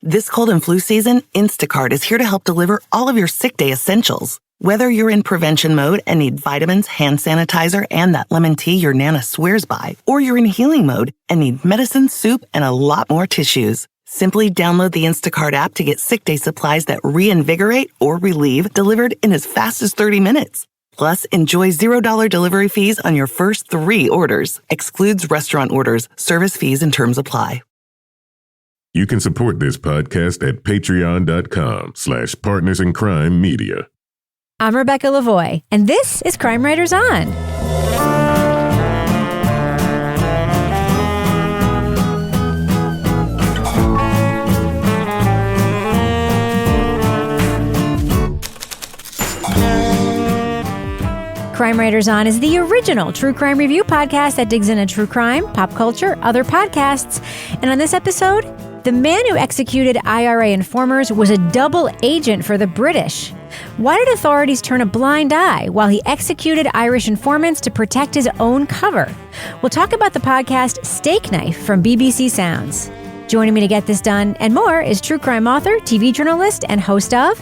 This cold and flu season, Instacart is here to help deliver all of your sick day essentials. Whether you're in prevention mode and need vitamins, hand sanitizer, and that lemon tea your Nana swears by, or you're in healing mode and need medicine, soup, and a lot more tissues. Simply download the Instacart app to get sick day supplies that reinvigorate or relieve delivered in as fast as 30 minutes. Plus, enjoy $0 delivery fees on your first 3 orders. Excludes restaurant orders. Service fees and terms apply. You can support this podcast at patreon.com/partnersincrimemedia. I'm Rebecca Lavoie, and this is Crime Writers On. Crime Writers On is the original true crime review podcast that digs into true crime, pop culture, other podcasts. And on this episode, the man who executed IRA informers was a double agent for the British. Why did authorities turn a blind eye while he executed Irish informants to protect his own cover? We'll talk about the podcast Stakeknife from BBC Sounds. Joining me to get this done and more is true crime author, TV journalist, and host of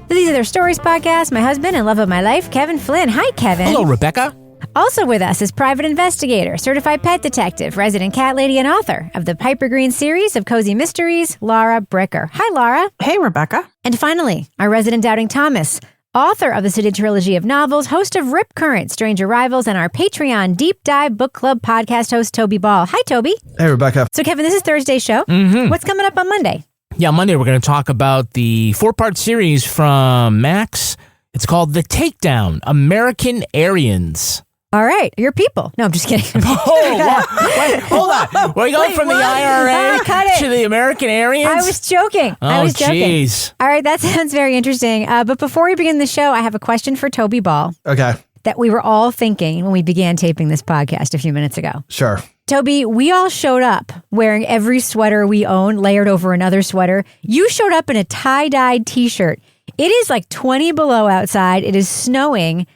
These Are Their Stories podcast, my husband and love of my life, Kevin Flynn. Hi, Kevin. Hello, Rebecca. Also with us is private investigator, certified pet detective, resident cat lady, and author of the Piper Green series of cozy mysteries, Laura Bricker. Hi, Laura. Hey, Rebecca. And finally, our resident Doubting Thomas, author of the City Trilogy of novels, host of Rip Current, Strange Arrivals, and our Patreon Deep Dive Book Club podcast host, Toby Ball. Hi, Toby. Hey, Rebecca. So, Kevin, this is Thursday's show. What's coming up on Monday? Yeah, Monday we're going to talk about the 4-part series from Max. It's called The Takedown, American Aryans. All right, your people. No, I'm just kidding. Wait, hold on. We're going from the IRA to the American Aryans? I was joking. Oh, jeez. All right, that sounds very interesting. But before we begin the show, I have a question for Toby Ball. Okay. That we were all thinking when we began taping this podcast a few minutes ago. Sure. Toby, we all showed up wearing every sweater we own layered over another sweater. You showed up in a tie-dyed t-shirt. It is like 20 below outside. It is snowing.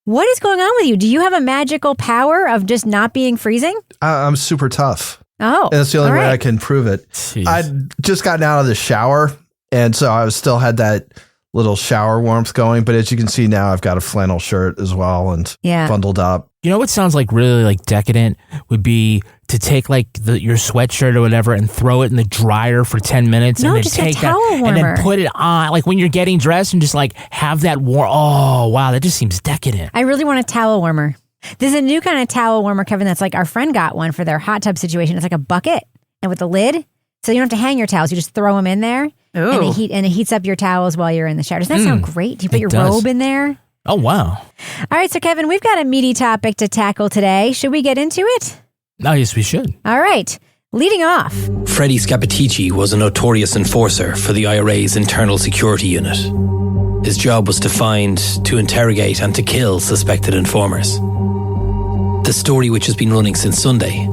What is going on with you? Do you have a magical power of just not being freezing? I'm super tough. Oh, and that's the only way right. I can prove it. Jeez. I'd just gotten out of the shower, and so I still had that little shower warmth going. But as you can see now, I've got a flannel shirt as well and bundled up. You know what sounds like really like decadent would be to take like your sweatshirt or whatever and throw it in the dryer for 10 minutes No, and then just take a towel that warmer. and then put it on like when you're getting dressed and just like have that warm. Oh, wow, that just seems decadent. I really want a towel warmer. There's a new kind of towel warmer, Kevin, that's like our friend got one for their hot tub situation. It's like a bucket and with a lid. So you don't have to hang your towels. You just throw them in there and it heats up your towels while you're in the shower. Doesn't that sound great? Do you put your robe in there? Oh, wow. All right, so Kevin, we've got a meaty topic to tackle today. Should we get into it? Oh, yes, we should. All right, leading off. Freddie Scappaticci was a notorious enforcer for the IRA's internal security unit. His job was to find, to interrogate, and to kill suspected informers. The story, which has been running since Sunday,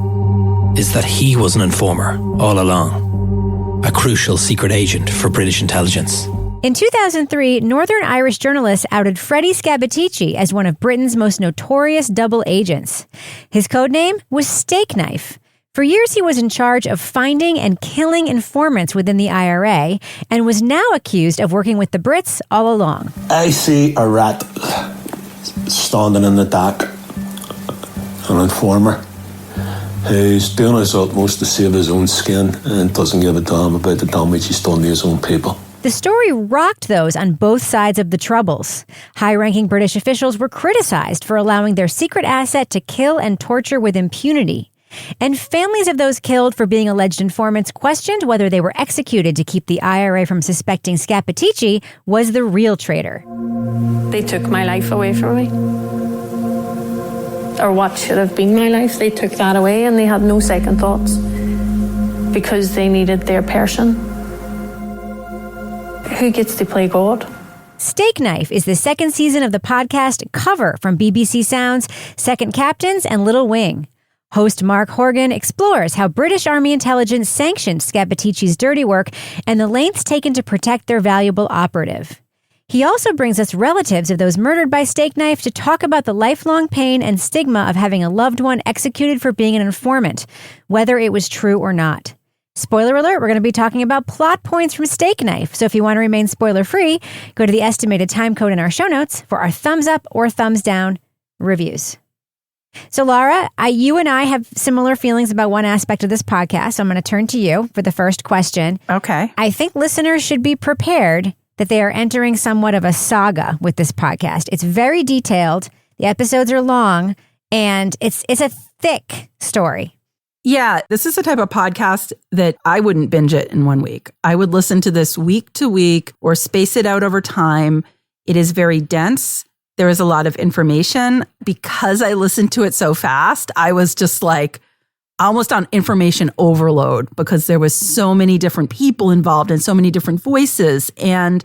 is that he was an informer all along, a crucial secret agent for British intelligence. In 2003, Northern Irish journalists outed Freddie Scappaticci as one of Britain's most notorious double agents. His codename was Stakeknife. For years, he was in charge of finding and killing informants within the IRA and was now accused of working with the Brits all along. I see a rat standing in the dock, an informer who's doing his utmost to save his own skin and doesn't give a damn about the damage he's done to his own people. The story rocked those on both sides of the Troubles. High-ranking British officials were criticized for allowing their secret asset to kill and torture with impunity. And families of those killed for being alleged informants questioned whether they were executed to keep the IRA from suspecting Scappaticci was the real traitor. They took my life away from me. Or what should have been my life. They took that away and they had no second thoughts because they needed their person. Who gets to play God? Stakeknife is the second season of the podcast Cover from BBC Sounds, Second Captains, and Little Wing. Host Mark Horgan explores how British Army intelligence sanctioned Scappaticci's dirty work and the lengths taken to protect their valuable operative. He also brings us relatives of those murdered by Stakeknife to talk about the lifelong pain and stigma of having a loved one executed for being an informant, whether it was true or not. Spoiler alert, we're going to be talking about plot points from Stakeknife. So if you want to remain spoiler-free, go to the estimated time code in our show notes for our thumbs up or thumbs down reviews. So Laura, you and I have similar feelings about one aspect of this podcast. So I'm going to turn to you for the first question. Okay. I think listeners should be prepared that they are entering somewhat of a saga with this podcast. It's very detailed. The episodes are long, and it's a thick story. Yeah, this is the type of podcast that I wouldn't binge it in 1 week. I would listen to this week to week or space it out over time. It is very dense. There is a lot of information. Because I listened to it so fast, I was just like almost on information overload because there was so many different people involved and so many different voices. And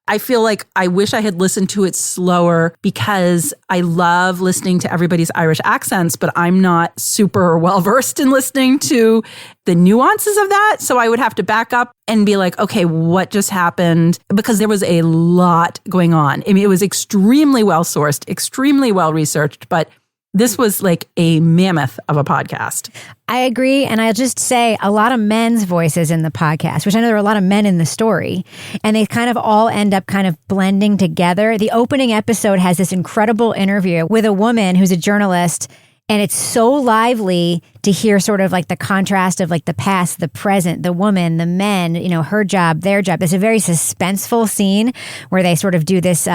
I feel like I wish I had listened to it slower because I love listening to everybody's Irish accents, but I'm not super well versed in listening to the nuances of that. So I would have to back up and be like, okay, what just happened? Because there was a lot going on. I mean, it was extremely well sourced, extremely well researched, but this was like a mammoth of a podcast. I agree. And I'll just say a lot of men's voices in the podcast, which I know there are a lot of men in the story, and they kind of all end up kind of blending together. The opening episode has this incredible interview with a woman who's a journalist. And it's so lively to hear sort of like the contrast of like the past, the present, the woman, the men, you know, her job, their job. It's a very suspenseful scene where they sort of do this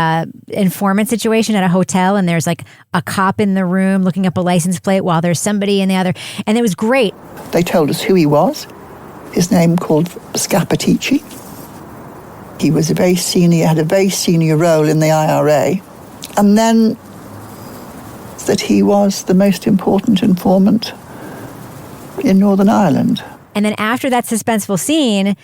informant situation at a hotel, and there's like a cop in the room looking up a license plate while there's somebody in the other. And it was great. They told us who he was. His name called Scappaticci. He was had a very senior role in the IRA. And then that he was the most important informant in Northern Ireland. And then after that suspenseful scene,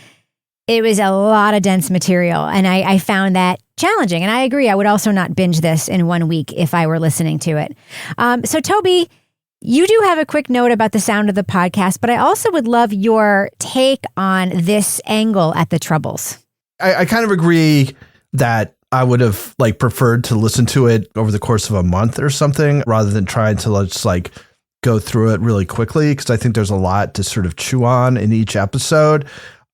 it was a lot of dense material. And I found that challenging. And I agree, I would also not binge this in 1 week if I were listening to it. So Toby, you do have a quick note about the sound of the podcast, but I also would love your take on this angle at the Troubles. I kind of agree that I would have like preferred to listen to it over the course of a month or something rather than trying to just like go through it really quickly, because I think there's a lot to sort of chew on in each episode.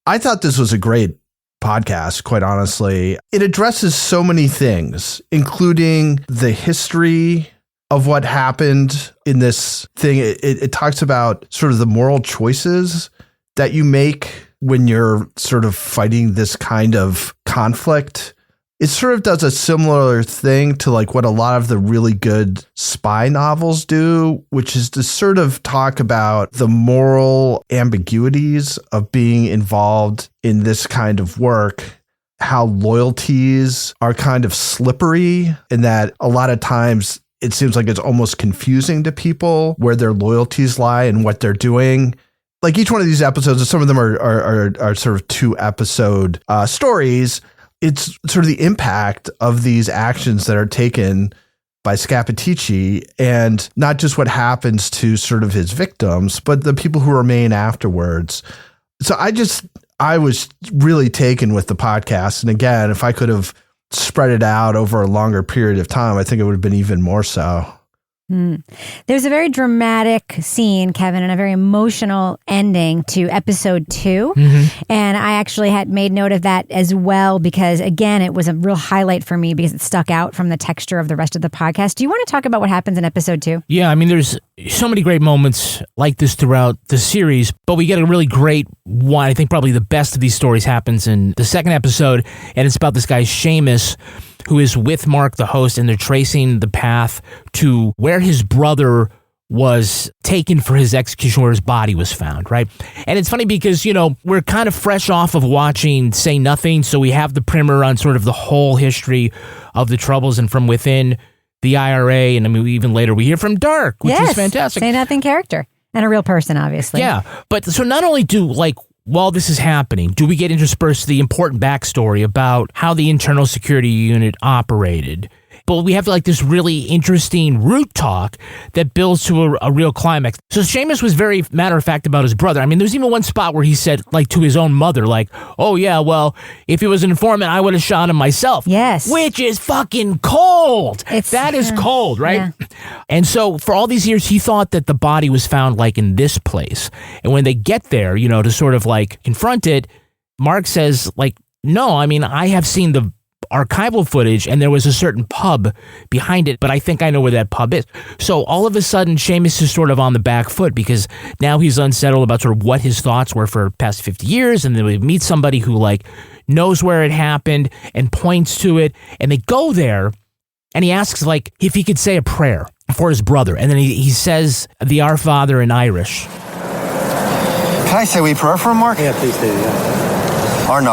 I thought this was a great podcast, quite honestly. It addresses so many things, including the history of what happened in this thing. It talks about sort of the moral choices that you make when you're sort of fighting this kind of conflict. It sort of does a similar thing to like what a lot of the really good spy novels do, which is to sort of talk about the moral ambiguities of being involved in this kind of work, how loyalties are kind of slippery, and that a lot of times it seems like it's almost confusing to people where their loyalties lie and what they're doing. Like each one of these episodes, some of them are sort of 2-episode stories. It's sort of the impact of these actions that are taken by Scappaticci, and not just what happens to sort of his victims, but the people who remain afterwards. So I was really taken with the podcast. And again, if I could have spread it out over a longer period of time, I think it would have been even more so. There's a very dramatic scene, Kevin, and a very emotional ending to episode 2. Mm-hmm. And I actually had made note of that as well, because again, it was a real highlight for me because it stuck out from the texture of the rest of the podcast. Do you want to talk about what happens in episode 2? Yeah, I mean, there's so many great moments like this throughout the series, but we get a really great one. I think probably the best of these stories happens in the second episode, and it's about this guy, Seamus, who is with Mark, the host, and they're tracing the path to where his brother was taken for his execution, where his body was found, right? And it's funny because, you know, we're kind of fresh off of watching Say Nothing, so we have the primer on sort of the whole history of the Troubles and from within the IRA, and I mean, even later we hear from Dark, which is fantastic. Say Nothing character, and a real person, obviously. Yeah, but so not only do, like, while this is happening, do we get interspersed the important backstory about how the internal security unit operated But we have like this really interesting root talk that builds to a real climax. So Seamus was very matter of fact about his brother. I mean, there's even one spot where he said like to his own mother, like, oh yeah, well, if he was an informant, I would have shot him myself. Yes. Which is fucking cold. That is cold, right? Yeah. And so for all these years, he thought that the body was found like in this place. And when they get there, you know, to sort of like confront it, Mark says like, no, I mean, I have seen the archival footage and there was a certain pub behind it, but I think I know where that pub is. So all of a sudden, Seamus is sort of on the back foot because now he's unsettled about sort of what his thoughts were for the past 50 years. And then we meet somebody who like knows where it happened and points to it. And they go there and he asks like if he could say a prayer for his brother. And then he says the Our Father in Irish. Can I say a wee prayer for him, Mark? Yeah, please do, yeah. And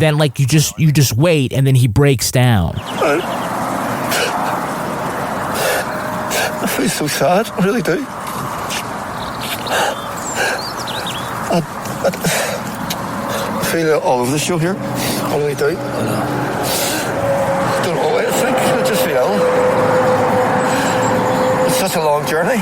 then like you just wait and then he breaks down. I feel so sad, I really do. I feel all over the show here. I really do. I don't know what to think. I just feel it's such a long journey.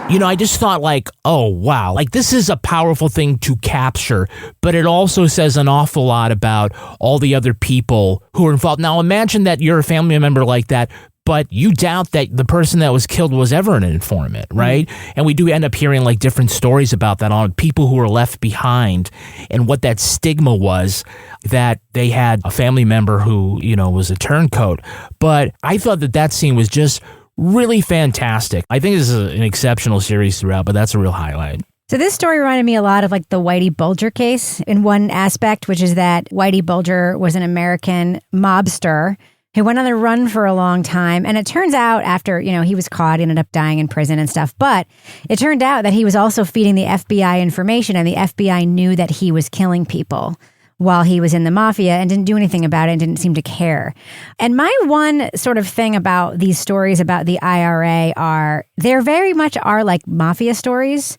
You know, I just thought like, oh, wow, like this is a powerful thing to capture, but it also says an awful lot about all the other people who are involved. Now, imagine that you're a family member like that, but you doubt that the person that was killed was ever an informant, right? Mm-hmm. And we do end up hearing like different stories about that on people who were left behind and what that stigma was that they had a family member who, you know, was a turncoat. But I thought that scene was just really fantastic. I think this is an exceptional series throughout, but that's a real highlight. So this story reminded me a lot of like the Whitey Bulger case in one aspect, which is that Whitey Bulger was an American mobster who went on the run for a long time. And it turns out after, you know, he was caught, he ended up dying in prison and stuff. But it turned out that he was also feeding the FBI information and the FBI knew that he was killing people while he was in the mafia and didn't do anything about it and didn't seem to care. And my one sort of thing about these stories about the IRA are, they're very much are like mafia stories.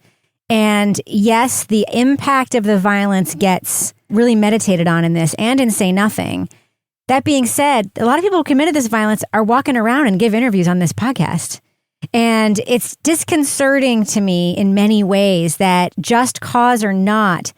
And yes, the impact of the violence gets really meditated on in this and in Say Nothing. That being said, a lot of people who committed this violence are walking around and give interviews on this podcast. And it's disconcerting to me in many ways that just cause or not,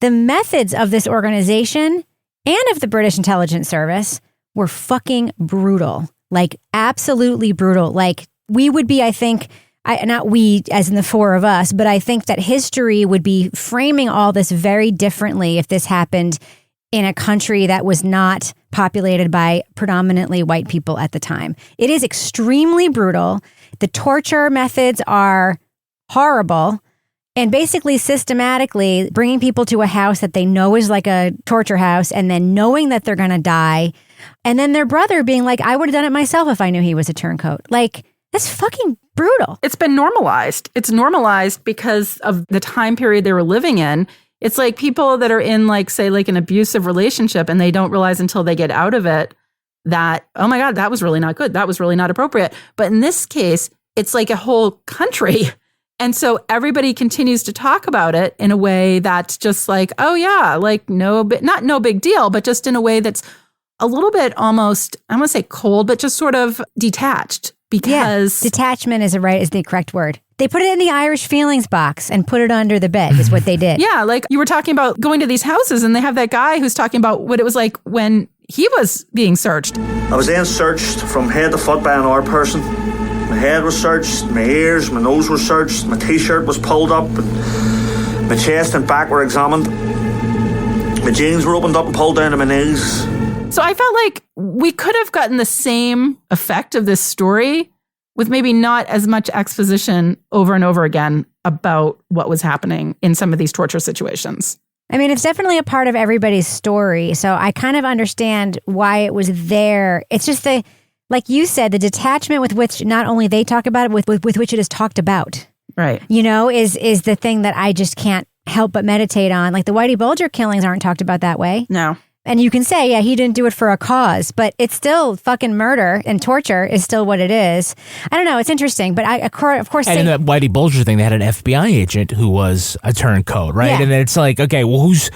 the methods of this organization and of the British intelligence service were fucking brutal, like absolutely brutal. Like we would be, I think, not we as in the four of us, but I think that history would be framing all this very differently if this happened in a country that was not populated by predominantly white people at the time. It is extremely brutal. The torture methods are horrible. And basically, systematically bringing people to a house that they know is like a torture house and then knowing that they're going to die. And then their brother being like, I would have done it myself if I knew he was a turncoat. Like, that's fucking brutal. It's been normalized. It's normalized because of the time period they were living in. It's like people that are in like, say, like an abusive relationship and they don't realize until they get out of it that, oh my God, that was really not good. That was really not appropriate. But in this case, it's like a whole country. And so everybody continues to talk about it in a way that's just like, oh yeah, like not no big deal, but just in a way that's a little bit almost, I want to say cold, but just sort of detached because detachment is the correct word. They put it in the Irish feelings box and put it under the bed is what they did. Yeah, like you were talking about going to these houses and they have that guy who's talking about what it was like when he was being searched. I was then searched from head to foot by an armed person. My head was searched, my ears, my nose were searched, my t-shirt was pulled up, and my chest and back were examined. My jeans were opened up and pulled down to my knees. So I felt like we could have gotten the same effect of this story with maybe not as much exposition over and over again about what was happening in some of these torture situations. I mean, it's definitely a part of everybody's story. So I kind of understand why it was there. It's just like you said, the detachment with which not only they talk about it, with which it is talked about. Right. You know, is the thing that I just can't help but meditate on. Like the Whitey Bulger killings aren't talked about that way. No. And you can say, yeah, he didn't do it for a cause, but it's still fucking murder and torture is still what it is. I don't know. It's interesting, but of course. And in that Whitey Bulger thing, they had an FBI agent who was a turncoat, right? Yeah. And then it's like, okay, well, who's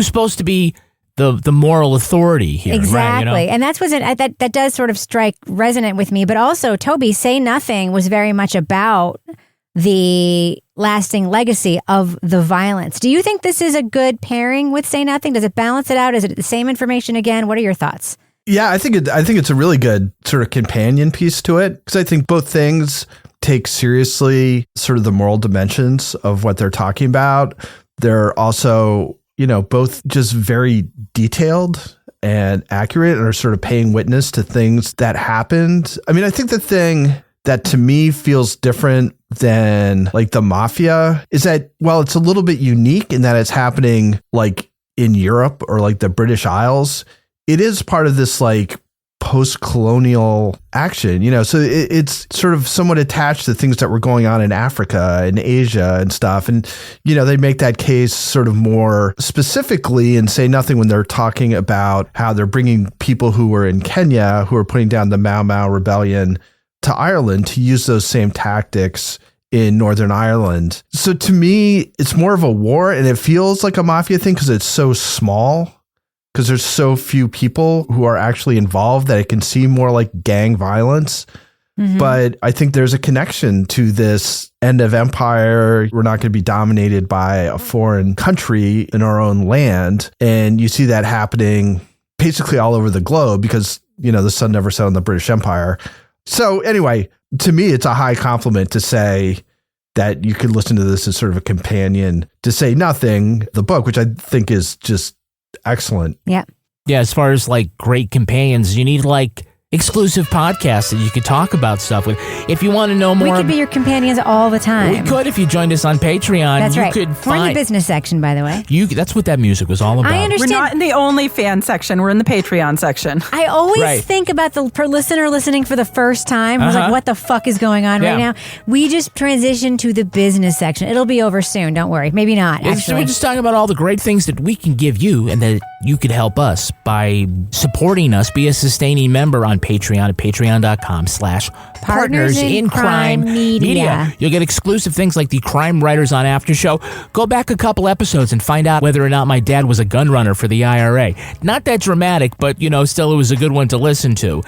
supposed to be the moral authority here. Exactly. Right, And that's that does sort of strike resonant with me. But also, Toby, Say Nothing was very much about the lasting legacy of the violence. Do you think this is a good pairing with Say Nothing? Does it balance it out? Is it the same information again? What are your thoughts? Yeah, I think it's a really good sort of companion piece to it, because I think both things take seriously sort of the moral dimensions of what they're talking about. They're also, both just very detailed and accurate, and are sort of paying witness to things that happened. I mean, I think the thing that to me feels different than like the mafia is that, well, it's a little bit unique in that it's happening like in Europe or like the British Isles. It is part of this like post-colonial action, so it's sort of somewhat attached to things that were going on in Africa and Asia and stuff. And, they make that case sort of more specifically and Say Nothing when they're talking about how they're bringing people who were in Kenya, who are putting down the Mau Mau rebellion, to Ireland to use those same tactics in Northern Ireland. So to me, it's more of a war, and it feels like a mafia thing because it's so small, because there's so few people who are actually involved that it can seem more like gang violence. Mm-hmm. But I think there's a connection to this end of empire. We're not going to be dominated by a foreign country in our own land. And you see that happening basically all over the globe because, the sun never set on the British Empire. So anyway, to me, it's a high compliment to say that you could listen to this as sort of a companion to Say Nothing, the book, which I think is just excellent. Yeah. Yeah, as far as like great companions, you need like exclusive podcasts that you could talk about stuff with. If you want to know more, we could be your companions all the time. We could if you joined us on Patreon. That's right. We're in the business section, by the way. That's what that music was all about. I understand. We're not in the OnlyFans section. We're in the Patreon section. I always think about the listener listening for the first time who's like, what the fuck is going on right now? We just transitioned to the business section. It'll be over soon. Don't worry. Maybe not, actually. We're just talking about all the great things that we can give you and that you could help us by supporting us. Be a sustaining member on Patreon at patreon.com/Partners in Crime Media. You'll get exclusive things like the Crime Writers on After Show. Go back a couple episodes and find out whether or not my dad was a gun runner for the IRA. Not that dramatic, but still it was a good one to listen to.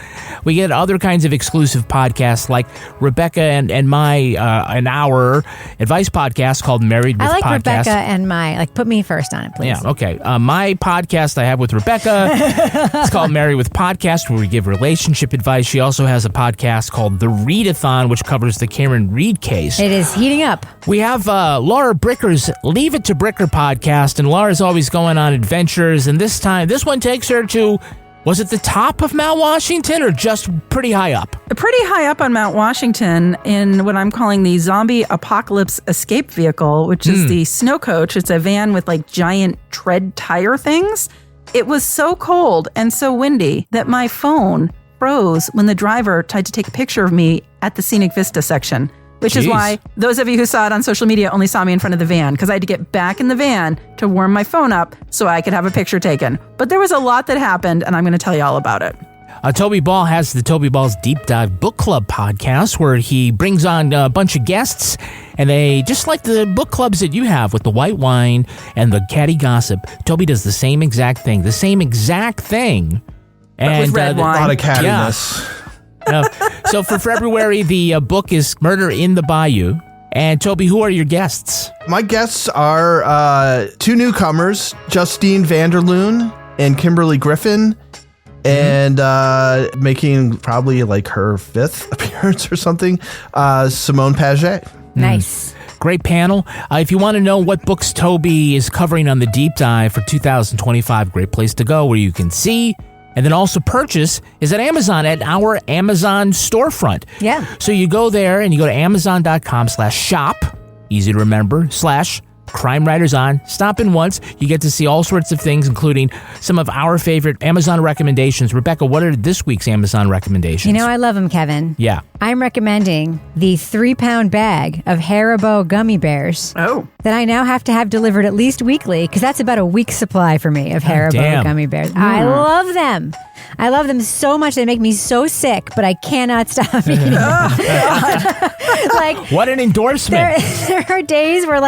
We get other kinds of exclusive podcasts like Rebecca and my an hour advice podcast called Married with Podcast. I like Rebecca and my, put me first on it, please. Yeah, okay. My podcast I have with Rebecca, it's called Married with Podcast, where we give relationship advice. She also has a podcast called The Readathon, which covers the Karen Reed case. It is heating up. We have Laura Bricker's Leave It to Bricker podcast, and Laura's always going on adventures, and this one takes her to, was it the top of Mount Washington or just pretty high up? Pretty high up on Mount Washington in what I'm calling the zombie apocalypse escape vehicle, which is the snow coach. It's a van with giant tread tire things. It was so cold and so windy that my phone froze when the driver tried to take a picture of me at the Scenic Vista section, which is why those of you who saw it on social media only saw me in front of the van, because I had to get back in the van to warm my phone up so I could have a picture taken. But there was a lot that happened, and I'm going to tell you all about it. Toby Ball has the Toby Ball's Deep Dive Book Club podcast, where he brings on a bunch of guests, and they, just like the book clubs that you have with the white wine and the catty gossip, Toby does the same exact thing. And with red wine. A lot of cattiness. Yeah. So for February, the book is Murder in the Bayou. And Toby, who are your guests? My guests are two newcomers, Justine Vanderloon and Kimberly Griffin, and making probably her fifth appearance or something, Simone Paget. Nice. Great panel. If you want to know what books Toby is covering on the deep dive for 2025, great place to go where you can see and then also purchase is at Amazon, at our Amazon storefront. Yeah. So you go there and you go to amazon.com/shop, easy to remember, /Crime Writers On. Stop in once. You get to see all sorts of things, including some of our favorite Amazon recommendations. Rebecca, what are this week's Amazon recommendations? I love them, Kevin. Yeah. I'm recommending the 3-pound bag of Haribo gummy bears. Oh. That I now have to have delivered at least weekly, because that's about a week's supply for me of Haribo gummy bears. I love them. I love them so much. They make me so sick, but I cannot stop eating them. What an endorsement. There are days where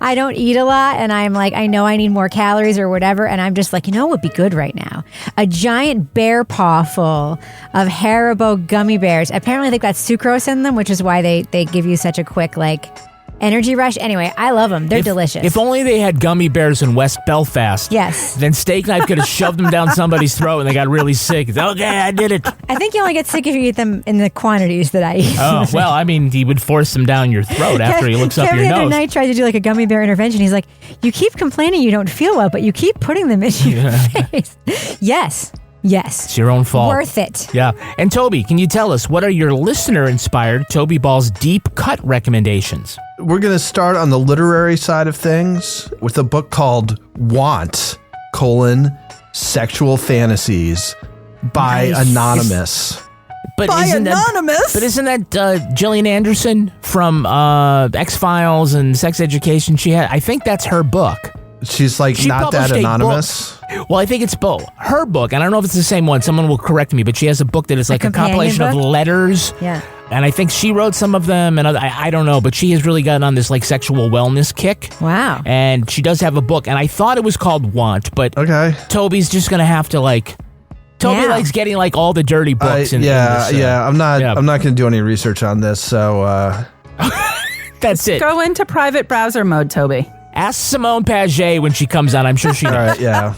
I don't don't eat a lot and I'm like, I know I need more calories or whatever. And I'm just like, you know what would be good right now? A giant bear paw full of Haribo gummy bears. Apparently they've got sucrose in them, which is why they give you such a quick energy rush. Anyway, I love them. They're delicious. If only they had gummy bears in West Belfast. Yes. Then Stakeknife could have shoved them down somebody's throat and they got really sick. It's, okay, I did it. I think you only get sick if you eat them in the quantities that I eat. Oh, well, I mean, he would force them down your throat after he looks up your Kevin the nose. other night tried to do a gummy bear intervention. He's like, you keep complaining you don't feel well, but you keep putting them in your face. Yes. It's your own fault. Worth it. Yeah. And Toby, can you tell us, what are your listener-inspired Toby Ball's deep cut recommendations? We're going to start on the literary side of things with a book called Want, Sexual Fantasies by Anonymous. But isn't that Gillian Anderson from X-Files and Sex Education? I think that's her book. She's not that anonymous. Well, I think it's both her book, and I don't know if it's the same one. Someone will correct me, but she has a book that is like a compilation of letters. Yeah. And I think she wrote some of them, and I don't know, but she has really gotten on this sexual wellness kick. Wow. And she does have a book, and I thought it was called Want, but Toby's just gonna have to Toby likes getting all the dirty books. I'm not going to do any research on this, so that's it. Go into private browser mode, Toby. Ask Simone Paget when she comes on. I'm sure she knows. All right, yeah.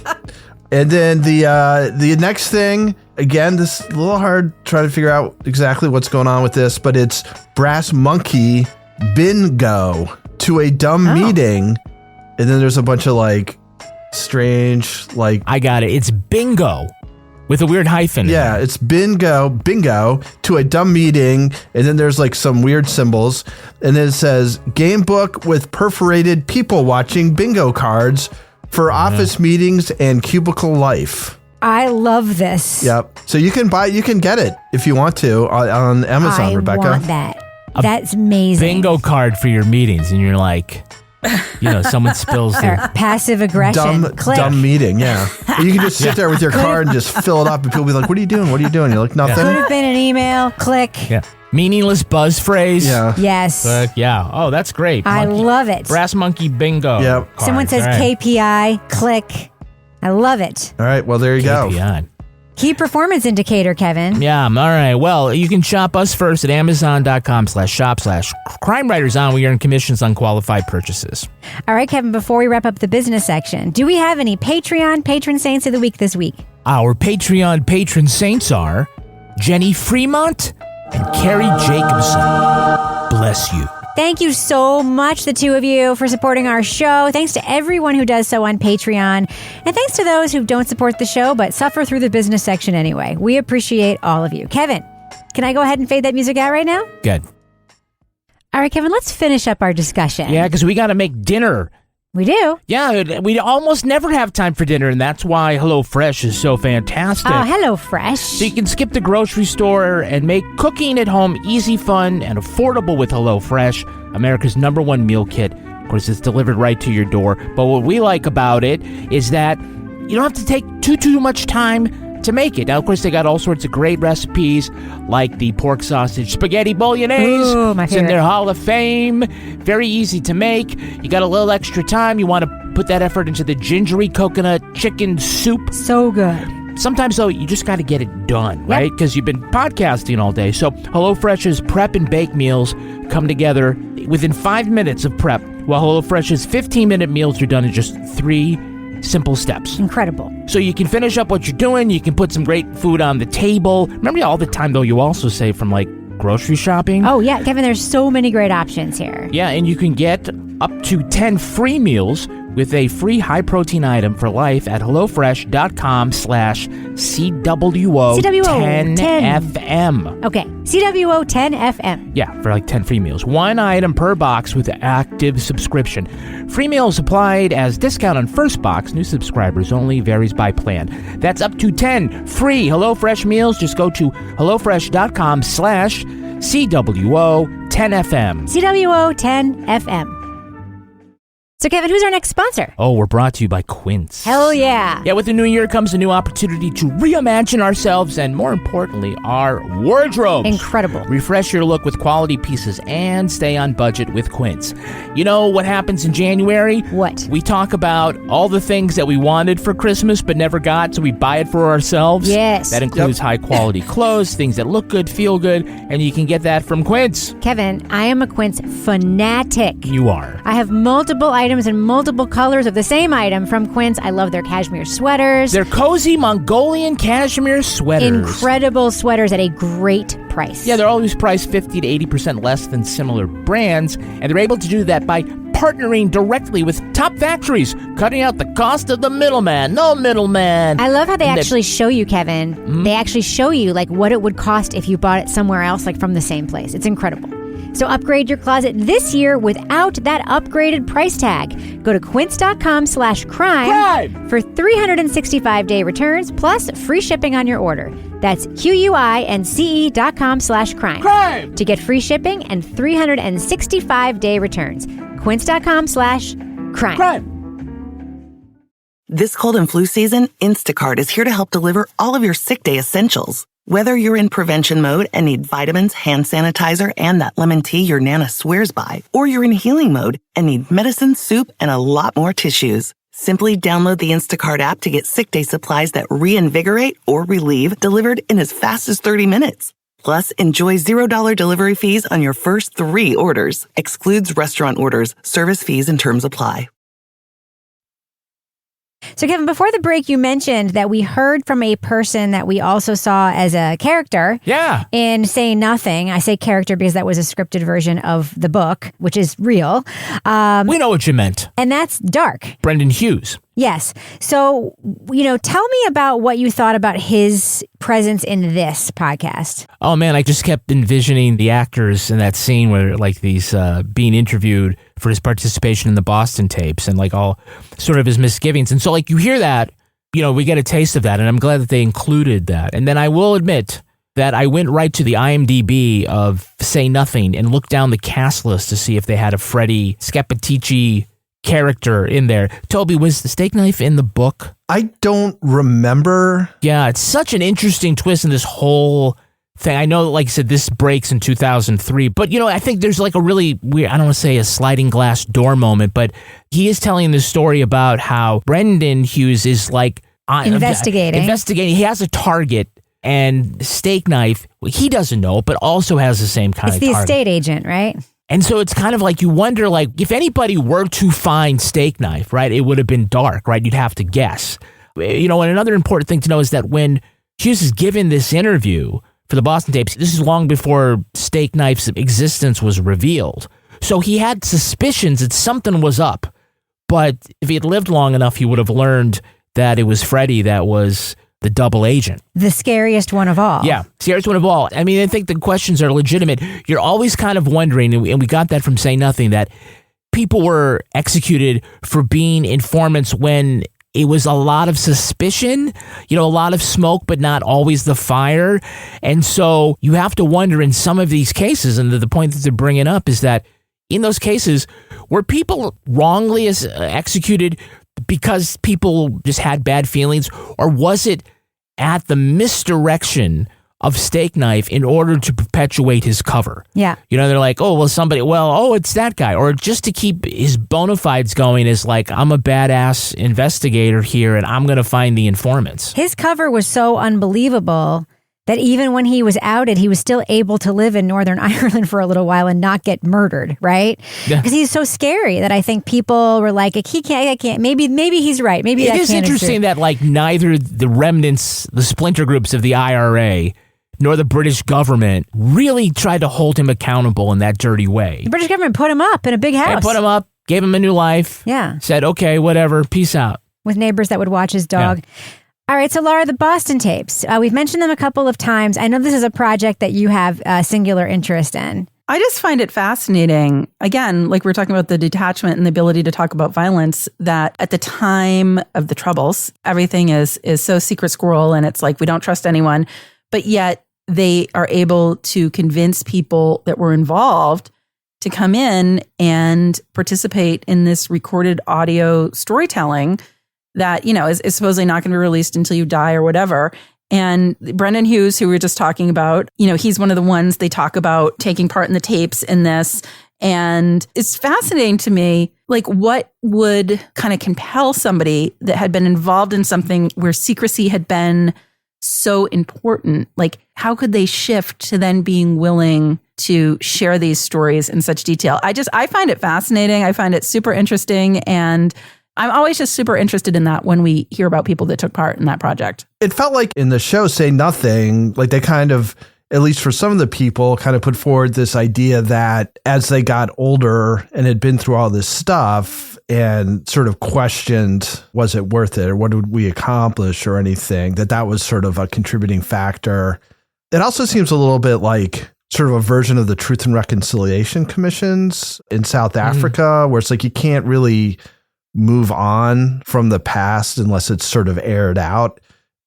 And then the next thing, again, this is a little hard trying to figure out exactly what's going on with this, but it's Brass Monkey Bingo to a dumb meeting. And then there's a bunch of strange I got it. It's bingo with a weird hyphen. Yeah, it's bingo to a dumb meeting, and then there's some weird symbols, and then it says game book with perforated people watching bingo cards for office meetings and cubicle life. I love this. Yep. So you can get it if you want to on Amazon, Rebecca. I want that. That's amazing. Bingo card for your meetings, and you're like, someone spills their passive aggression. Dumb meeting, yeah. You can just sit there with your card and just fill it up, and people be like, "What are you doing? What are you doing?" You're like, "Nothing." Could have been an email. Click. Yeah. Meaningless buzz phrase. Yeah. Yes. But yeah. Oh, that's great. I love it. Brass Monkey Bingo. Yep. Cards. Someone says KPI. Click. I love it. All right. Well, there you go. Key performance indicator, Kevin. Yeah. All right. Well, you can shop us first at Amazon.com/shop/Crime Writers On. We earn commissions on qualified purchases. All right, Kevin, before we wrap up the business section, do we have any Patreon patron saints of the week this week? Our Patreon patron saints are Jenny Fremont and Carrie Jacobson. Bless you. Thank you so much, the two of you, for supporting our show. Thanks to everyone who does so on Patreon. And thanks to those who don't support the show but suffer through the business section anyway. We appreciate all of you. Kevin, can I go ahead and fade that music out right now? Good. All right, Kevin, let's finish up our discussion. Yeah, because we got to make dinner. We do? Yeah, we almost never have time for dinner, and that's why HelloFresh is so fantastic. Oh, HelloFresh. So you can skip the grocery store and make cooking at home easy, fun, and affordable with HelloFresh, America's #1 meal kit. Of course, it's delivered right to your door. But what we like about it is that you don't have to take too much time to make it. Now, of course, they got all sorts of great recipes, like the pork sausage spaghetti bolognese. Ooh, my It's in favorite. their Hall of Fame. Very easy to make. You got a little extra time. You want to put that effort into the gingery coconut chicken soup. So good. Sometimes, though, you just got to get it done, right? Because you've been podcasting all day. So HelloFresh's prep and bake meals come together within 5 minutes of prep, while HelloFresh's 15-minute meals are done in just 3 simple steps. Incredible. So you can finish up what you're doing. You can put some great food on the table. Remember, all the time, though, you also save from grocery shopping. Oh, yeah, Kevin, there's so many great options here. Yeah, and you can get up to 10 free meals with a free high-protein item for life at HelloFresh.com/CWO10FM. Okay, CWO10FM. Yeah, for 10 free meals. 1 item per box with active subscription. Free meals applied as discount on first box. New subscribers only. Varies by plan. That's up to 10 free HelloFresh meals. Just go to HelloFresh.com/CWO10FM. CWO10FM. So, Kevin, who's our next sponsor? Oh, we're brought to you by Quince. Hell yeah. Yeah, with the new year comes a new opportunity to reimagine ourselves and, more importantly, our wardrobes. Incredible. Refresh your look with quality pieces and stay on budget with Quince. You know what happens in January? What? We talk about all the things that we wanted for Christmas but never got, so we buy it for ourselves. Yes. That includes high-quality clothes, things that look good, feel good, and you can get that from Quince. Kevin, I am a Quince fanatic. You are. I have multiple items in multiple colors of the same item from Quince. I love their cashmere sweaters. They're cozy Mongolian cashmere sweaters. Incredible sweaters at a great price. Yeah, they're always priced 50 to 80% less than similar brands, and they're able to do that by partnering directly with top factories, cutting out the cost of the middleman. No middleman. I love how they actually show you, Kevin. Mm-hmm. They actually show you like what it would cost if you bought it somewhere else, like from the same place. It's incredible. So upgrade your closet this year without that upgraded price tag. Go to quince.com/crime for 365-day returns plus free shipping on your order. That's QUINCE.com/crime to get free shipping and 365-day returns. Quince.com/crime. This cold and flu season, Instacart is here to help deliver all of your sick day essentials. Whether you're in prevention mode and need vitamins, hand sanitizer, and that lemon tea your Nana swears by, or you're in healing mode and need medicine, soup, and a lot more tissues. Simply download the Instacart app to get sick day supplies that reinvigorate or relieve delivered in as fast as 30 minutes. Plus, enjoy $0 delivery fees on your first 3 orders. Excludes restaurant orders. Service fees and terms apply. So, Kevin, before the break, you mentioned that we heard from a person that we also saw as a character in Say Nothing. I say character because that was a scripted version of the book, which is real. We know what you meant. And that's Dark. Brendan Hughes. Yes. So, tell me about what you thought about his presence in this podcast. Oh, man, I just kept envisioning the actors in that scene where, like, these being interviewed for his participation in the Boston tapes and, like, all sort of his misgivings. And so, like, you hear that, we get a taste of that, and I'm glad that they included that. And then I will admit that I went right to the IMDb of Say Nothing and looked down the cast list to see if they had a Freddie Scappaticci character in there. Toby, was the Stakeknife in the book? I don't remember. Yeah, it's such an interesting twist in this whole thing. I know, like I said, this breaks in 2003, but I think there's like a really weird, I don't want to say a sliding glass door moment, but he is telling this story about how Brendan Hughes is like investigating. He has a target, and Stakeknife, he doesn't know, but also has the same kind of target. It's the estate agent, right? And so it's kind of like you wonder, like, if anybody were to find Stakeknife, right, it would have been Dark, right? You'd have to guess. And another important thing to know is that when Hughes is given this interview for the Boston tapes, this is long before Stakeknife's existence was revealed. So he had suspicions that something was up. But if he had lived long enough, he would have learned that it was Freddie that was the double agent. The scariest one of all. Yeah, scariest one of all. I mean, I think the questions are legitimate. You're always kind of wondering, and we got that from Say Nothing, that people were executed for being informants when it was a lot of suspicion, a lot of smoke, but not always the fire. And so you have to wonder in some of these cases, and the point that they're bringing up is that in those cases, were people wrongly executed because people just had bad feelings, or was it at the misdirection of Stakeknife in order to perpetuate his cover? Yeah. They're like, it's that guy. Or just to keep his bona fides going is like, I'm a badass investigator here and I'm going to find the informants. His cover was so unbelievable that even when he was outed, he was still able to live in Northern Ireland for a little while and not get murdered, right? Because he's so scary that I think people were like, I can't. Maybe he's right. Maybe it is interesting that like neither the remnants, the splinter groups of the IRA, nor the British government really tried to hold him accountable in that dirty way. The British government put him up in a big house. They put him up, gave him a new life. Yeah. Said, okay, whatever, peace out. With neighbors that would watch his dog. Yeah. All right, so Laura, the Boston tapes. We've mentioned them a couple of times. I know this is a project that you have a singular interest in. I just find it fascinating. Again, like we were talking about the detachment and the ability to talk about violence, that at the time of the Troubles, everything is so secret squirrel and it's like we don't trust anyone. But yet they are able to convince people that were involved to come in and participate in this recorded audio storytelling that, you know, is supposedly not going to be released until you die or whatever. And Brendan Hughes, who we were just talking about, you know, he's one of the ones they talk about taking part in the tapes in this. And it's fascinating to me, like, what would kind of compel somebody that had been involved in something where secrecy had been so important? Like, how could they shift to then being willing to share these stories in such detail? I find it fascinating. I find it super interesting. And I'm always just super interested in that when we hear about people that took part in that project. It felt like in the show Say Nothing, like they kind of, at least for some of the people, kind of put forward this idea that as they got older and had been through all this stuff and sort of questioned, was it worth it or what would we accomplish or anything, that was sort of a contributing factor. It also seems a little bit like sort of a version of the Truth and Reconciliation Commissions in South Africa, where it's like you can't really move on from the past unless it's sort of aired out.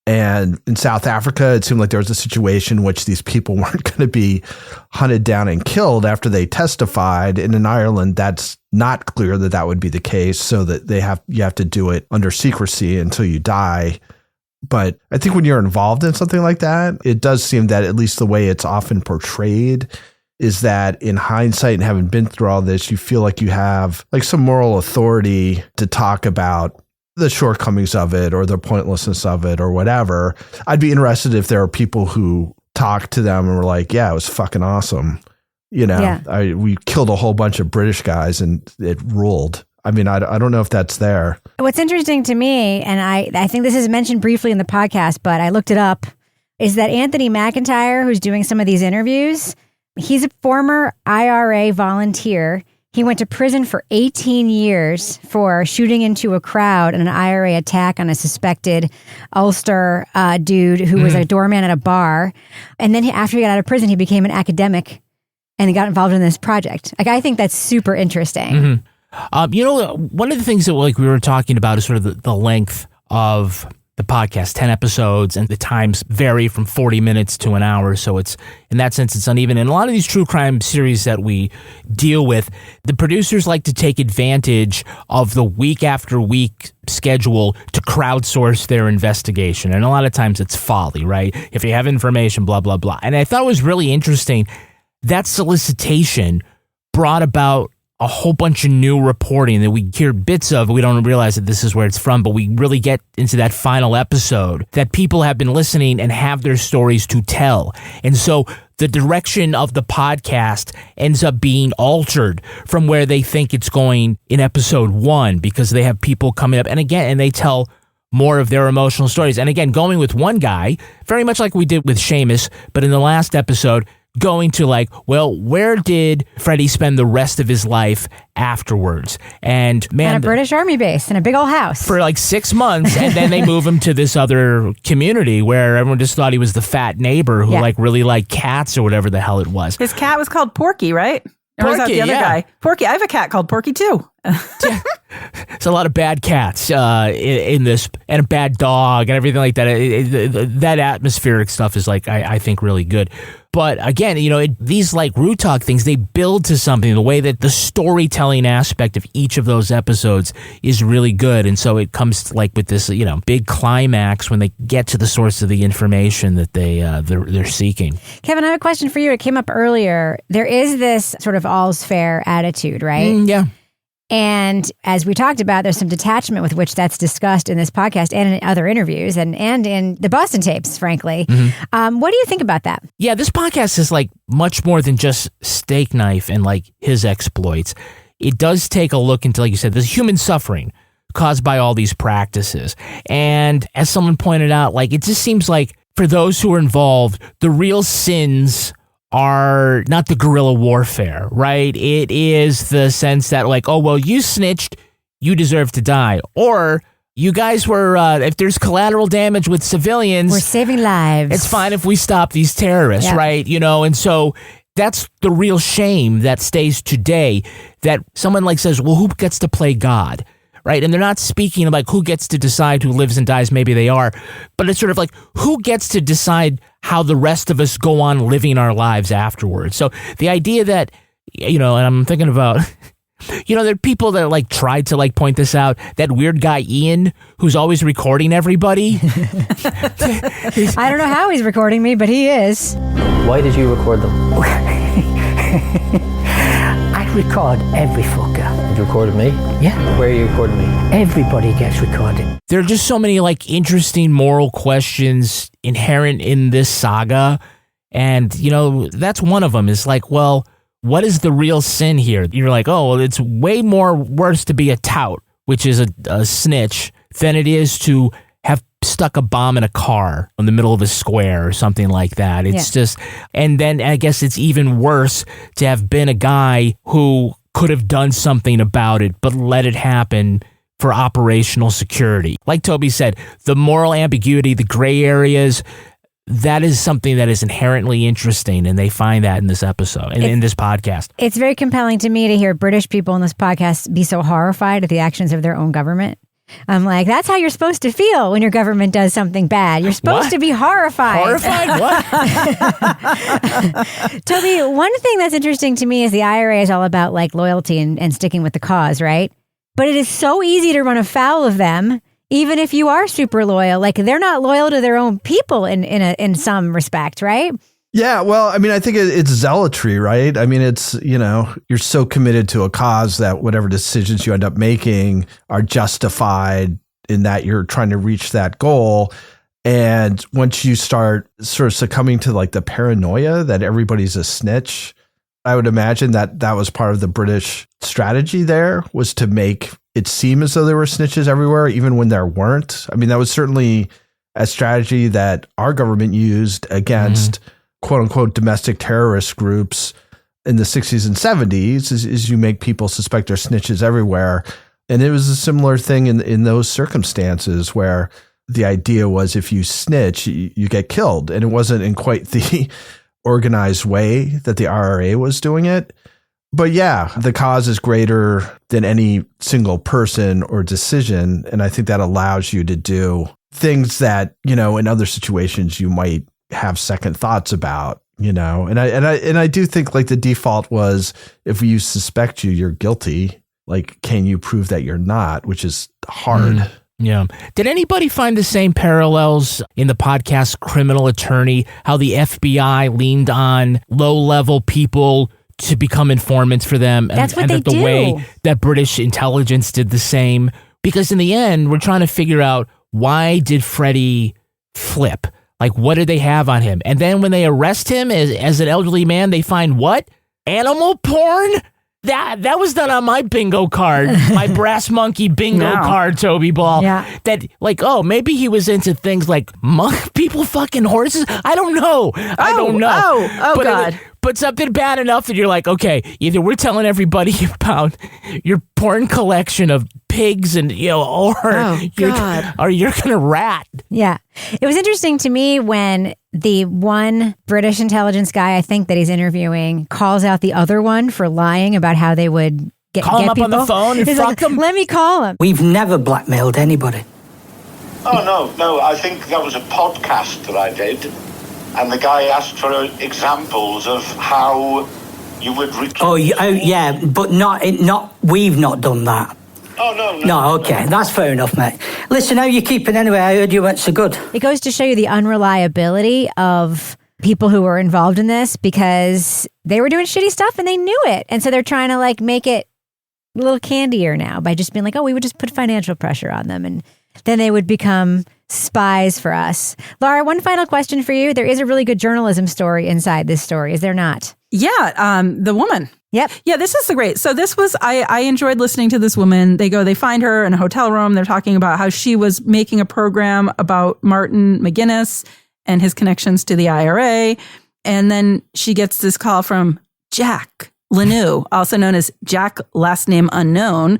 And in South Africa, it seemed like there was a situation in which these people weren't going to be hunted down and killed after they testified. And in Ireland, that's not clear that would be the case, so that you have to do it under secrecy until you die. But I think when you're involved in something like that, it does seem that at least the way it's often portrayed is that in hindsight and having been through all this, you feel like you have like some moral authority to talk about the shortcomings of it or the pointlessness of it or whatever. I'd be interested if there are people who talked to them and were like, yeah, it was fucking awesome. You know, we killed a whole bunch of British guys and it ruled. I mean, I don't know if that's there. What's interesting to me, and I think this is mentioned briefly in the podcast, but I looked it up, is that Anthony McIntyre, who's doing some of these interviews, he's a former IRA volunteer. He went to prison for 18 years for shooting into a crowd in an IRA attack on a suspected Ulster dude who was a doorman at a bar. And then after he got out of prison, he became an academic and he got involved in this project. Like, I think that's super interesting. You know, one of the things that like we were talking about is sort of the length of the podcast, 10 episodes, and the times vary from 40 minutes to an hour. So it's, in that sense, it's uneven. And a lot of these true crime series that we deal with, the producers like to take advantage of the week after week schedule to crowdsource their investigation. And a lot of times it's folly, right? If you have information, blah, blah, blah. And I thought it was really interesting that solicitation brought about a whole bunch of new reporting that we hear bits of. We don't realize that this is where it's from, but we really get into that final episode that people have been listening and have their stories to tell. And so the direction of the podcast ends up being altered from where they think it's going in episode 1, because they have people coming up and they tell more of their emotional stories. And again, going with one guy, very much like we did with Seamus, but in the last episode, going to like, well, where did Freddie spend the rest of his life afterwards? And man, on a British Army base in a big old house for like 6 months, and then they move him to this other community where everyone just thought he was the fat neighbor who like really liked cats or whatever the hell it was. His cat was called Porky, right? Or was that the other guy? Porky. I have a cat called Porky too. It's a lot of bad cats in this, and a bad dog and everything like that. That atmospheric stuff is like, I think, really good. But again, you know, these like Root Talk things, they build to something. The way that the storytelling aspect of each of those episodes is really good. And so it comes like with this, you know, big climax when they get to the source of the information that they're seeking. Kevin, I have a question for you. It came up earlier. There is this sort of all's fair attitude, right? Yeah. And as we talked about, there's some detachment with which that's discussed in this podcast and in other interviews and in the Boston tapes, frankly. What do you think about that? Yeah, this podcast is like much more than just Stakeknife and like his exploits. It does take a look into, like you said, there's human suffering caused by all these practices. And as someone pointed out, like it just seems like for those who are involved, the real sins are not the guerrilla warfare, right? It is the sense that like, oh, well, you snitched, you deserve to die. Or you guys were, if there's collateral damage with civilians, we're saving lives. It's fine if we stop these terrorists, right? You know, and so that's the real shame that stays today, that someone like says, well, who gets to play God? Right. And they're not speaking of like who gets to decide who lives and dies. Maybe they are. But it's sort of like who gets to decide how the rest of us go on living our lives afterwards. So the idea that and I'm thinking about, there are people that like tried to like point this out. That weird guy, Ian, who's always recording everybody. I don't know how he's recording me, but he is. Why did you record them? I record every fucker. You recorded me? Yeah. Where are you recording me? Everybody gets recorded. There are just so many like interesting moral questions inherent in this saga. And, that's one of them. Is like, well, what is the real sin here? You're like, oh, well, it's way more worse to be a tout, which is a snitch, than it is to have stuck a bomb in a car in the middle of a square or something like that. It's just, and then I guess it's even worse to have been a guy who could have done something about it, but let it happen for operational security. Like Toby said, the moral ambiguity, the gray areas, that is something that is inherently interesting, and they find that in this episode, in this podcast. It's very compelling to me to hear British people in this podcast be so horrified at the actions of their own government. I'm like, that's how you're supposed to feel when your government does something bad. You're supposed to be horrified. Horrified? What? Toby, one thing that's interesting to me is the IRA is all about like loyalty and sticking with the cause, right? But it is so easy to run afoul of them. Even if you are super loyal, like they're not loyal to their own people in some respect, right? Yeah, well, I mean, I think it's zealotry, right? I mean, it's, you're so committed to a cause that whatever decisions you end up making are justified in that you're trying to reach that goal. And once you start sort of succumbing to like the paranoia that everybody's a snitch, I would imagine that was part of the British strategy there, was to make it seem as though there were snitches everywhere, even when there weren't. I mean, that was certainly a strategy that our government used against quote unquote domestic terrorist groups in the 60s and 70s, is you make people suspect they're snitches everywhere. And it was a similar thing in those circumstances where the idea was if you snitch, you get killed. And it wasn't in quite the organized way that the IRA was doing it. But yeah, the cause is greater than any single person or decision. And I think that allows you to do things that, in other situations you might have second thoughts about, and I do think like the default was, if you suspect you're guilty, like, can you prove that you're not, which is hard. Yeah. Did anybody find the same parallels in the podcast Criminal Attorney, how the FBI leaned on low-level people to become informants for them? That's what they do. The way that British intelligence did the same. Because in the end, we're trying to figure out, why did Freddie flip? Like, what did they have on him? And then when they arrest him as an elderly man, they find what? Animal porn? That was done on my bingo card, my brass monkey bingo card, Toby Ball. Yeah. That, like, oh, maybe he was into things like people fucking horses. I don't know. I don't know. Oh, God. But something bad enough that you're like, okay, either we're telling everybody about your porn collection of pigs and, or you're going to rat. Yeah. It was interesting to me when the one British intelligence guy, I think that he's interviewing, calls out the other one for lying about how they would call him up people on the phone and fuck him. Let me call him. We've never blackmailed anybody. Oh, no. I think that was a podcast that I did. And the guy asked for examples of how you would... yeah, but we've not done that. Oh, no. No, okay, that's fair enough, mate. Listen, how you keeping anyway? I heard you weren't so good. It goes to show you the unreliability of people who were involved in this, because they were doing shitty stuff and they knew it. And so they're trying to like make it a little candier now by just being like, oh, we would just put financial pressure on them. And then they would become spies for us. Laura, one final question for you. There is a really good journalism story inside this story, is there not? Yeah, the woman. Yep. Yeah, this is great. So this was, I enjoyed listening to this woman. They find her in a hotel room. They're talking about how she was making a program about Martin McGuinness and his connections to the IRA. And then she gets this call from Jack Lanou, also known as Jack, last name unknown.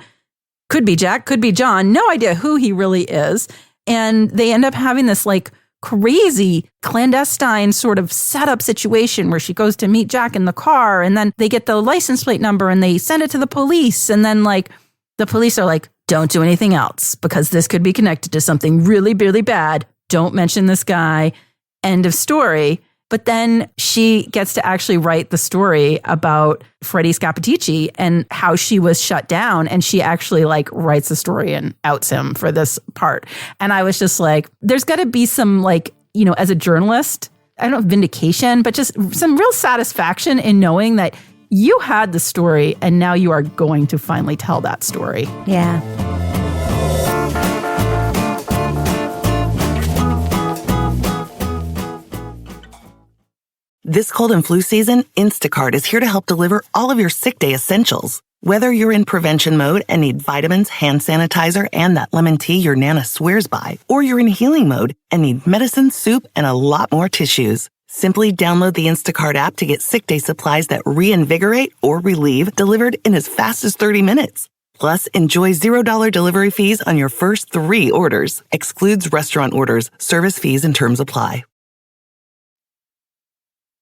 Could be Jack, could be John. No idea who he really is. And they end up having this like crazy clandestine sort of setup situation where she goes to meet Jack in the car, and then they get the license plate number and they send it to the police. And then like the police are like, don't do anything else because this could be connected to something really, really bad. Don't mention this guy. End of story. But then she gets to actually write the story about Freddie Scappaticci and how she was shut down. And she actually like writes the story and outs him for this part. And I was just like, there's got to be some like, you know, as a journalist, I don't know, vindication, but just some real satisfaction in knowing that you had the story and now you are going to finally tell that story. Yeah. This cold and flu season, Instacart is here to help deliver all of your sick day essentials. Whether you're in prevention mode and need vitamins, hand sanitizer, and that lemon tea your Nana swears by, or you're in healing mode and need medicine, soup, and a lot more tissues. Simply download the Instacart app to get sick day supplies that reinvigorate or relieve delivered in as fast as 30 minutes. Plus, enjoy $0 delivery fees on your first 3 orders. Excludes restaurant orders. Service fees and terms apply.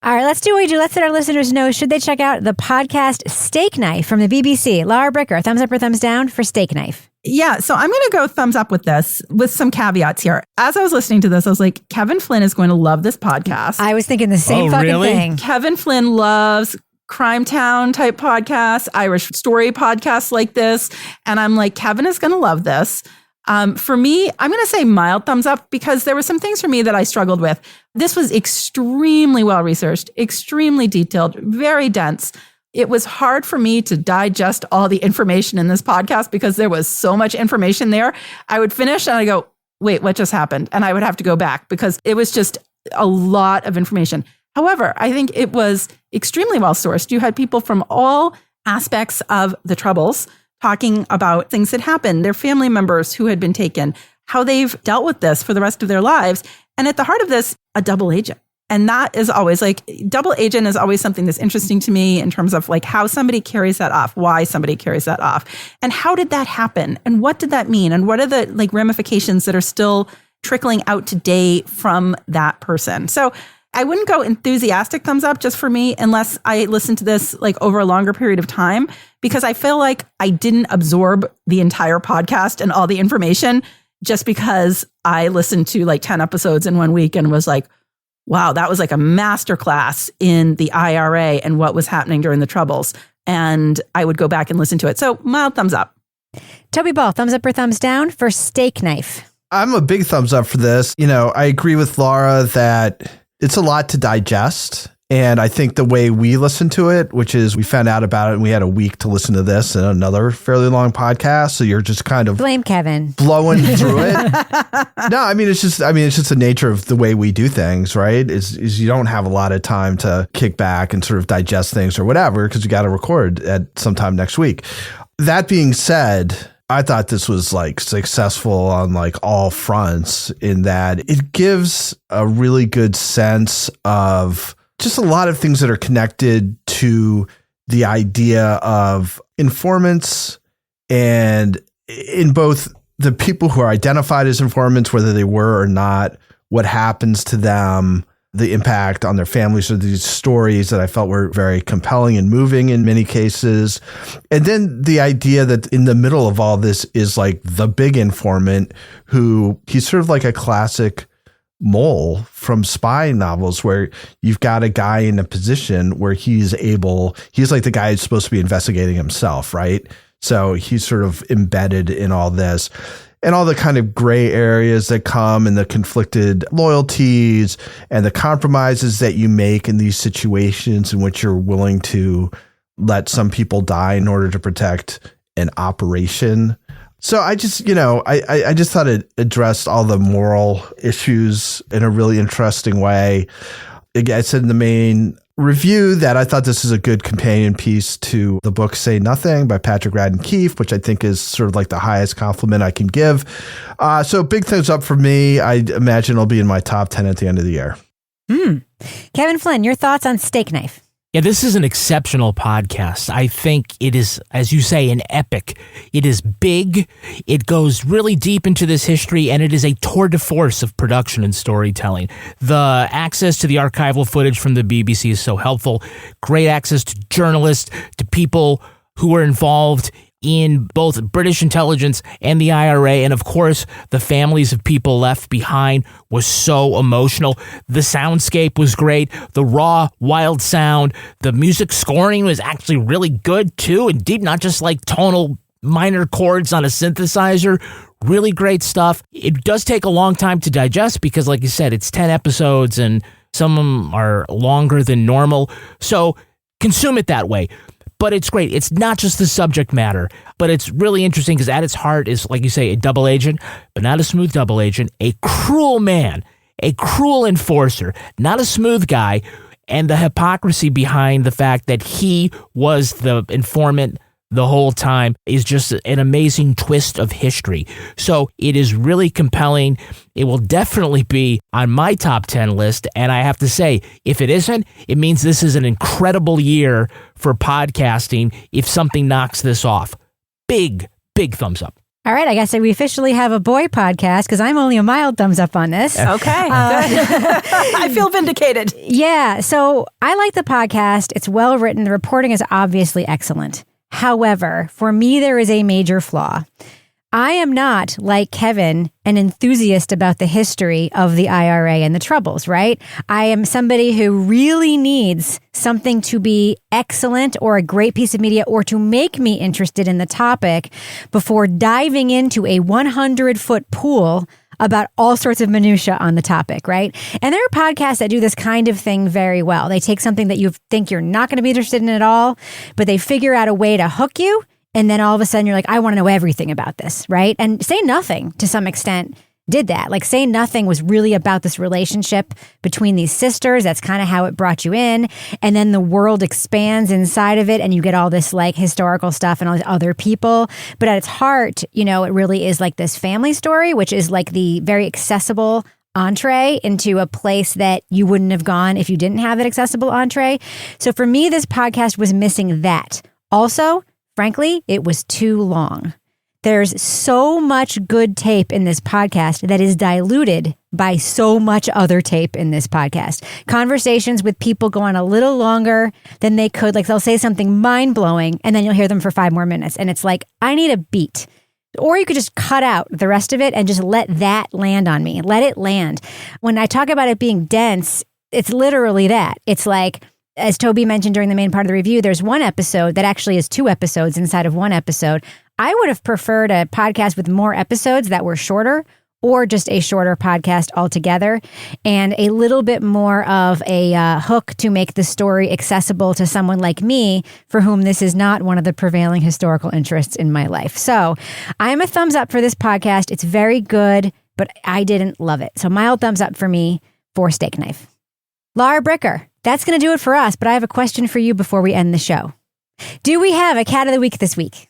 All right, let's do what we do. Let's let our listeners know, should they check out the podcast Stakeknife from the BBC? Laura Bricker, thumbs up or thumbs down for Stakeknife? Yeah, so I'm going to go thumbs up with this, with some caveats here. As I was listening to this, I was like, Kevin Flynn is going to love this podcast. I was thinking the same thing. Kevin Flynn loves Crime Town type podcasts, Irish story podcasts like this. And I'm like, Kevin is going to love this. For me, I'm going to say mild thumbs up because there were some things for me that I struggled with. This was extremely well researched, extremely detailed, very dense. It was hard for me to digest all the information in this podcast because there was so much information there. I would finish and I go, wait, what just happened? And I would have to go back because it was just a lot of information. However, I think it was extremely well sourced. You had people from all aspects of the Troubles talking about things that happened, their family members who had been taken, how they've dealt with this for the rest of their lives. And at the heart of this, a double agent. And that is always like, double agent is always something that's interesting to me in terms of like how somebody carries that off, why somebody carries that off, and how did that happen? And what did that mean? And what are the like ramifications that are still trickling out today from that person? So I wouldn't go enthusiastic thumbs up just for me unless I listened to this like over a longer period of time, because I feel like I didn't absorb the entire podcast and all the information just because I listened to like 10 episodes in 1 week and was like, wow, that was like a masterclass in the IRA and what was happening during the Troubles. And I would go back and listen to it. So mild thumbs up. Toby Ball, thumbs up or thumbs down for Stakeknife? I'm a big thumbs up for this. You know, I agree with Laura that it's a lot to digest. And I think the way we listen to it, which is we found out about it and we had a week to listen to this and another fairly long podcast. So you're just kind of blame Kevin blowing through it. No, I mean, it's just the nature of the way we do things, right? Is you don't have a lot of time to kick back and sort of digest things or whatever, because you got to record at sometime next week. That being said, I thought this was like successful on like all fronts in that it gives a really good sense of just a lot of things that are connected to the idea of informants, and in both the people who are identified as informants, whether they were or not, what happens to them, the impact on their families. So these stories that I felt were very compelling and moving in many cases. And then the idea that in the middle of all this is like the big informant who he's sort of like a classic mole from spy novels where you've got a guy in a position where he's like the guy who's supposed to be investigating himself, right? So he's sort of embedded in all this and all the kind of gray areas that come and the conflicted loyalties and the compromises that you make in these situations in which you're willing to let some people die in order to protect an operation. So I just, I just thought it addressed all the moral issues in a really interesting way. I said in the main review that I thought this is a good companion piece to the book Say Nothing by Patrick Radden Keefe, which I think is sort of like the highest compliment I can give. So big thumbs up for me. I imagine it'll be in my top 10 at the end of the year. Kevin Flynn, your thoughts on Stakeknife? Yeah, this is an exceptional podcast. I think it is, as you say, an epic. It is big. It goes really deep into this history, and it is a tour de force of production and storytelling. The access to the archival footage from the BBC is so helpful. Great access to journalists, to people who were involved in both British intelligence and the IRA. And of course, the families of people left behind was so emotional. The soundscape was great. The raw, wild sound. The music scoring was actually really good too, and deep, not just like tonal minor chords on a synthesizer. Really great stuff. It does take a long time to digest because, like you said, it's 10 episodes and some of them are longer than normal. So consume it that way. But it's great. It's not just the subject matter, but it's really interesting because at its heart is, like you say, a double agent, but not a smooth double agent, a cruel man, a cruel enforcer, not a smooth guy, and the hypocrisy behind the fact that he was the informant the whole time is just an amazing twist of history. So it is really compelling. It will definitely be on my top 10 list. And I have to say, if it isn't, it means this is an incredible year for podcasting if something knocks this off. Big, big thumbs up. All right, I guess we officially have a boy podcast because I'm only a mild thumbs up on this. Okay, I feel vindicated. Yeah, so I like the podcast. It's well written. The reporting is obviously excellent. However, for me, there is a major flaw. I am not, like Kevin, an enthusiast about the history of the IRA and the Troubles, right? I am somebody who really needs something to be excellent or a great piece of media or to make me interested in the topic before diving into a 100-foot pool about all sorts of minutia on the topic, right? And there are podcasts that do this kind of thing very well. They take something that you think you're not going to be interested in at all, but they figure out a way to hook you. And then all of a sudden you're like, I want to know everything about this, right? And Say Nothing, to some extent, did that. Like Say Nothing was really about this relationship between these sisters. That's kind of how it brought you in. And then the world expands inside of it and you get all this like historical stuff and all these other people. But at its heart, you know, it really is like this family story, which is like the very accessible entree into a place that you wouldn't have gone if you didn't have that accessible entree. So for me, this podcast was missing that. Also, frankly, it was too long. There's so much good tape in this podcast that is diluted by so much other tape in this podcast. Conversations with people go on a little longer than they could. Like they'll say something mind-blowing and then you'll hear them for 5 more minutes. And it's like, I need a beat. Or you could just cut out the rest of it and just let that land on me. Let it land. When I talk about it being dense, it's literally that. It's like, as Toby mentioned during the main part of the review, there's one episode that actually is 2 episodes inside of one episode. I would have preferred a podcast with more episodes that were shorter or just a shorter podcast altogether and a little bit more of a hook to make the story accessible to someone like me for whom this is not one of the prevailing historical interests in my life. So I'm a thumbs up for this podcast. It's very good, but I didn't love it. So mild thumbs up for me for Stakeknife. Laura Bricker, that's going to do it for us, but I have a question for you before we end the show. Do we have a cat of the week this week?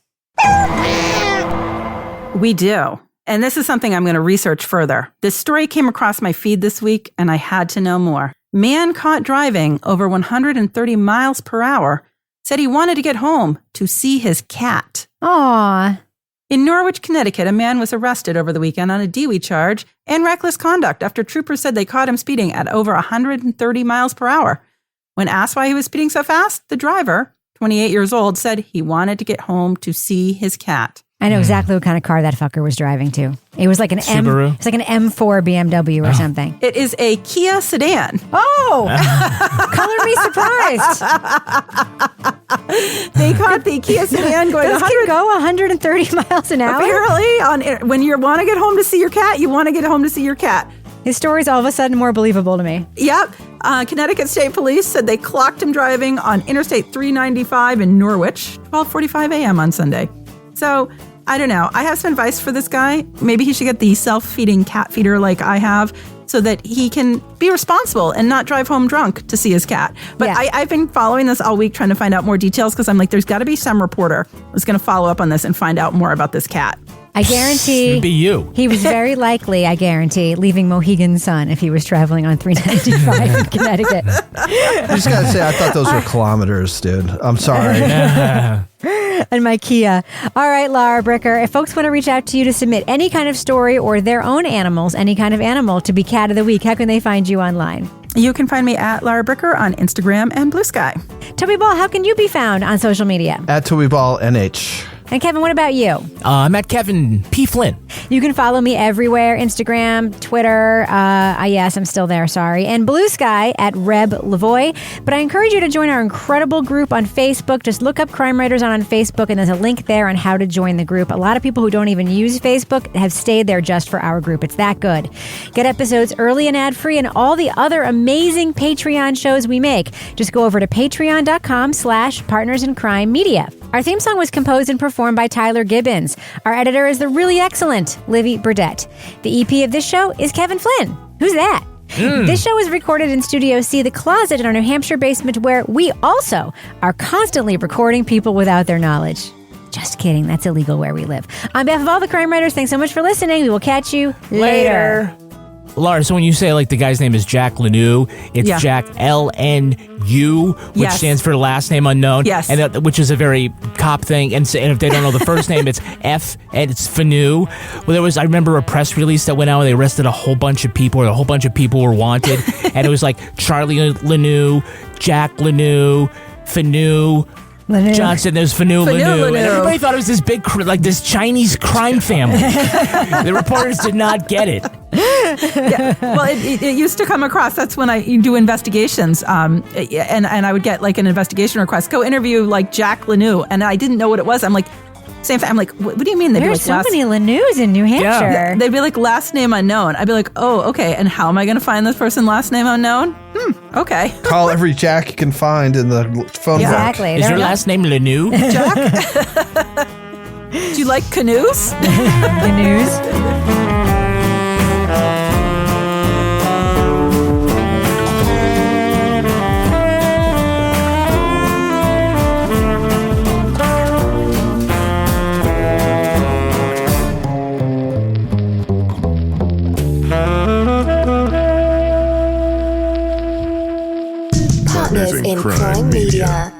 We do. And this is something I'm going to research further. This story came across my feed this week, and I had to know more. Man caught driving over 130 miles per hour said he wanted to get home to see his cat. Aww. In Norwich, Connecticut, a man was arrested over the weekend on a DWI charge and reckless conduct after troopers said they caught him speeding at over 130 miles per hour. When asked why he was speeding so fast, the driver, 28 years old, said he wanted to get home to see his cat. I know exactly what kind of car that fucker was driving to. It was like an Subaru? It's like an M4 BMW or something. It is a Kia sedan. Oh, color me surprised. They caught the Kia sedan going. Those can go 130 miles an hour. Apparently, when you want to get home to see your cat, you want to get home to see your cat. His story's all of a sudden more believable to me. Yep. Connecticut State Police said they clocked him driving on Interstate 395 in Norwich, 12:45 a.m. on Sunday. So, I don't know. I have some advice for this guy. Maybe he should get the self-feeding cat feeder like I have so that he can be responsible and not drive home drunk to see his cat. But yeah. I've been following this all week trying to find out more details because I'm like, there's got to be some reporter who's going to follow up on this and find out more about this cat. I guarantee it'd be you. He was very likely, I guarantee, leaving Mohegan Sun if he was traveling on 395 in Connecticut. I just got to say, I thought those were kilometers, dude. I'm sorry. And my Kia. All right, Laura Bricker, if folks want to reach out to you to submit any kind of story or their own animals, any kind of animal to be Cat of the Week, how can they find you online? You can find me at Laura Bricker on Instagram and Blue Sky. Toby Ball, how can you be found on social media? At Toby Ball NH. And Kevin, what about you? I'm at Kevin P. Flynn. You can follow me everywhere, Instagram, Twitter. Yes, I'm still there, sorry. And Blue Sky at Reb Lavoie. But I encourage you to join our incredible group on Facebook. Just look up Crime Writers on Facebook, and there's a link there on how to join the group. A lot of people who don't even use Facebook have stayed there just for our group. It's that good. Get episodes early and ad-free and all the other amazing Patreon shows we make. Just go over to patreon.com/partnersincrimemedia. Our theme song was composed and performed by Tyler Gibbons. Our editor is the really excellent Livy Burdett. The EP of this show is Kevin Flynn. Who's that? This show is recorded in Studio C, the closet in our New Hampshire basement, where we also are constantly recording people without their knowledge. Just kidding. That's illegal where we live. On behalf of all the crime writers, thanks so much for listening. We will catch you later. Laura, so when you say like the guy's name is Jack Lanu, it's Jack LNU, which stands for last name unknown, and which is a very cop thing. And if they don't know the first name, it's F and it's Fanu. Well, I remember a press release that went out where they arrested a whole bunch of people, or a whole bunch of people were wanted, and it was like Charlie Lanu, Jack Lanu, Fanu. Johnson, there's Fanu Lanu. And everybody thought it was this big, like this Chinese crime family. The reporters did not get it. Well, it used to come across. That's when I do investigations, and I would get like an investigation request. Go interview like Jack Lanu, and I didn't know what it was. I'm like, same thing. I'm like, what do you mean? There's so many Lanus in New Hampshire. Yeah. They'd be like last name unknown. I'd be like, oh, okay. And how am I going to find this person last name unknown? Okay. Call every Jack you can find in the phone book. Exactly. Is your last name Lanu? Jack? Do you like canoes? Canoes. Partners in Crime Media.